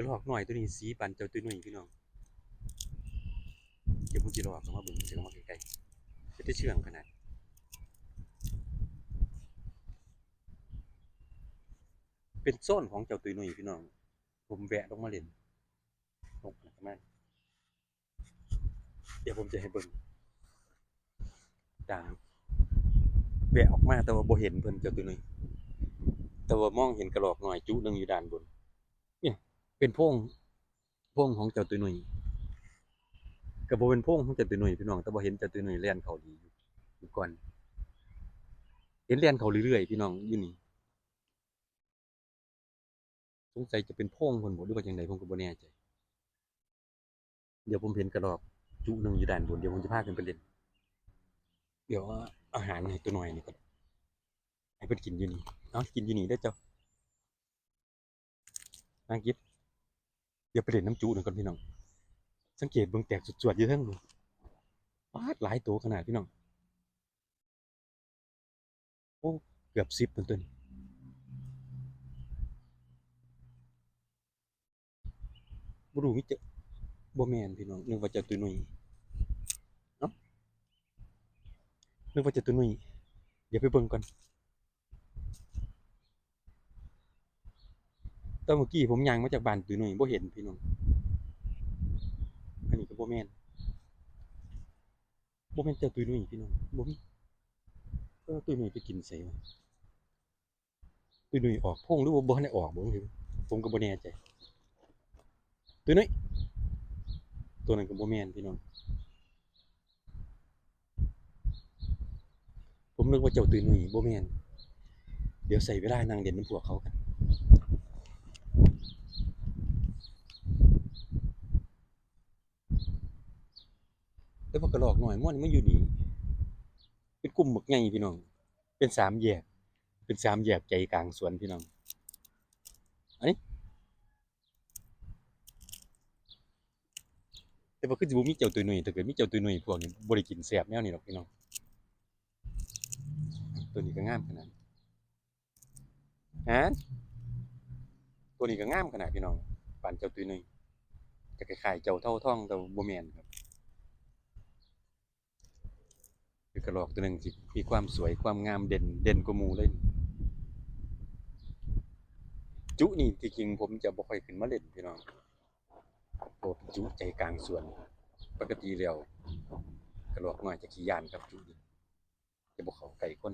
ระรอกหน่อยตัวนี้สีปันเจ้าตัวนุ่ยพี่น้องเดี๋ยวผมจะรอเข้ามาเบิ่งจะเข้ามาใกล้ๆจะได้เชื่องขนาดเป็นโซนของเจ้าตัวนุ่ยพี่น้องผมแวะลงมาเล่นลงมาเดี๋ยวผมจะให้เบิ่งด่างแวะออกมาแต่ว่าบ่เห็นเพิ่นเจ้าตัวนุ่ยแต่ว่ามองเห็นกระรอกหน่อยจุหนึงอยู่ด้านบนเนี่ยเป็นโพรงของเจ้าตัวนุ่ยก็บ่เป็นโพรงของเจ้าตัวนุ่ยพี่น้องแต่บ่เห็นเจ้าตัวนุ่ยแล่นเข้าดีอยู่ก่อนเห็นแล่นเข้าเรื่อยๆพี่น้องอยู่นี่สงสัยจะเป็นโพรงเพิ่นบ่หรือว่าจังไดผมก็บ่แน่ใจเดี๋ยวผมเห็นกระรอกจุหนึงอยู่ด้านบนเดี๋ยวผมจะพาขึ้นไปเล่นเดี๋ยวอาหารให้ตัวน้อยนี่ก่อนให้เพิ่นกินอยู่นี่เอากินอยู่นี่เด้อเจ้ามากินเดี๋ยวไปเล่นน้ำจุนั่นก่อนพี่น้องสังเกตเบิ่งแตกสวดๆอยู่เทิงนู่นปาดหลายตัวขนาดพี่น้องโอ้เกือบ10ตัวนี้บ่รู้มีเจ้าบ่แม่นพี่น้องนึกว่าเจ้าตัวน้อยเนาะนึกว่าเจ้าตัวน้อยเดี๋ยวไปเบิ่งก่อนแต่เมื่อกี้ผมย่างมาจากบ้านตัวน้อยบ่เห็นพี่น้องอันนี้ก็บ่แม่นเจ้าตัวน้อยพี่น้องบ่มีตัวน้อยไปกินไสวะตัวน้อยออกโพรงหรือว่าบ่ทันได้ออกบ่รู้ผมก็บ่แน่ใจตัวน้อยตัวนั้นก็บ่แม่นพี่น้องผมนึกว่าเจ้าตัวน้อยบ่แม่นเดี๋ยวใส่เวลานั่งเล่นนำพวกเขากันแต่ว่ากระรอกน้อยม่วนมันอยู่นี่เป็นกลุ่มบักใหญ่พี่น้องเป็นสามแยกเป็นสามแยกใจกลางสวนพี่น้องอันนี้แต่ว่าคือสิบ่มีเจ้าตัวน้อยถ้าเกิดมีเจ้าตัวน้อยพวกนี้บ่ได้กินแซ่บแนวนี้หรอกพี่น้องตัวนี้ก็งามขนาดฮะตัวนี้ก็งามขนาดพี่น้องปานเจ้าตัวน้อยจะคล้ายๆเจ้าเท่าทองแต่บ่แม่นครับคือกระรอกตัวหนึงสิมีความสวยความงามเด่นกว่าหมู่เลยจุนี่ที่จริงผมจะบ่ค่อยขึ้นมาเล่นพี่น้องเพราะเป็นจุใจกลางสวนปกติแล้วกระรอกน้อยจะขี้ย้านครับจุนี่จะบ่เข้าใกล้คน